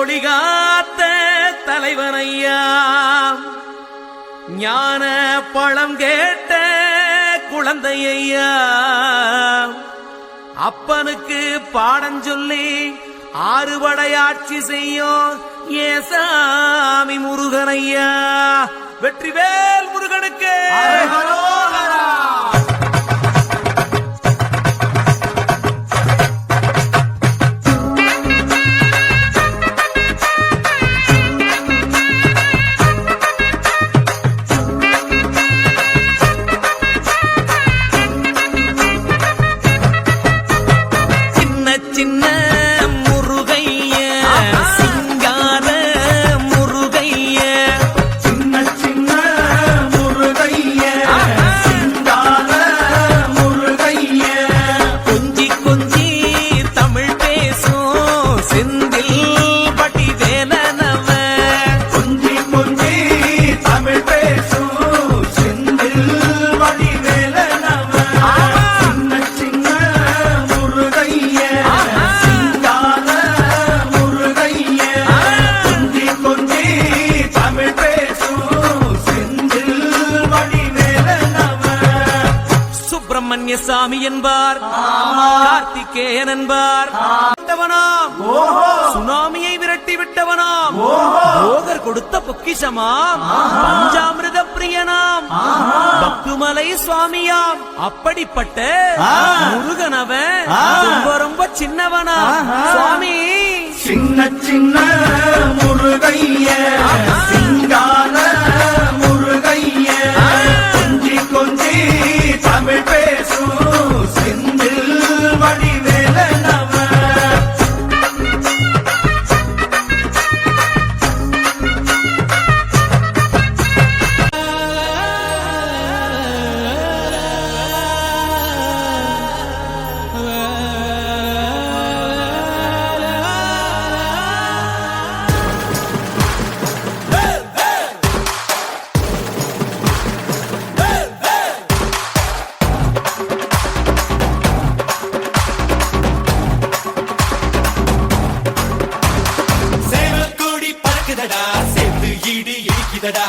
கொடிகாத்த தலைவனையா, ஞான பழம் கேட்ட குழந்தையா, அப்பனுக்கு பாடம் சொல்லி ஆறுபடையாட்சி செய்யும் ஏசாமி முருகனையா. வெற்றிவேல் முருகனுக்கு. சின்ன முருகைய சிங்கார முருகைய, சின்ன சின்ன முருகைய சிங்கார முருகைய, கொஞ்சி கொஞ்சி தமிழ் பேசும் செந்தில் பட்டி வேலனவ, கொஞ்சி கொஞ்சி தமிழ் பேசும் செந்தில் பட்டி வேலனவ, சின்ன சின்ன முருகைய சிங்கார முருகைய, கொஞ்சி கொஞ்சி தமிழ் பேசும் செந்தில் பட்டி வேலனவ. சுப்பிரமணிய சாமி என்பார், கார்த்திகேயன் என்பார், சுனாமியை விரட்டி விட்டவனாம், போகர் கொடுத்த பொக்கிஷமாம், பஞ்சாமிரத பிரியனாம், பக்துமலை சுவாமியாம். அப்படிப்பட்ட முருகனவன் ரொம்ப ரொம்ப சின்னவனா சுவாமி. சின்ன சின்ன முருகைய சிங்கார முருகைய, கொஞ்சி கொஞ்சி தமிழ் பேசும் செந்தில் வடிவேலனவ. சேவல் கொடி பறக்குதடா, சேர்த்து ஈடு இடிக்குதடா.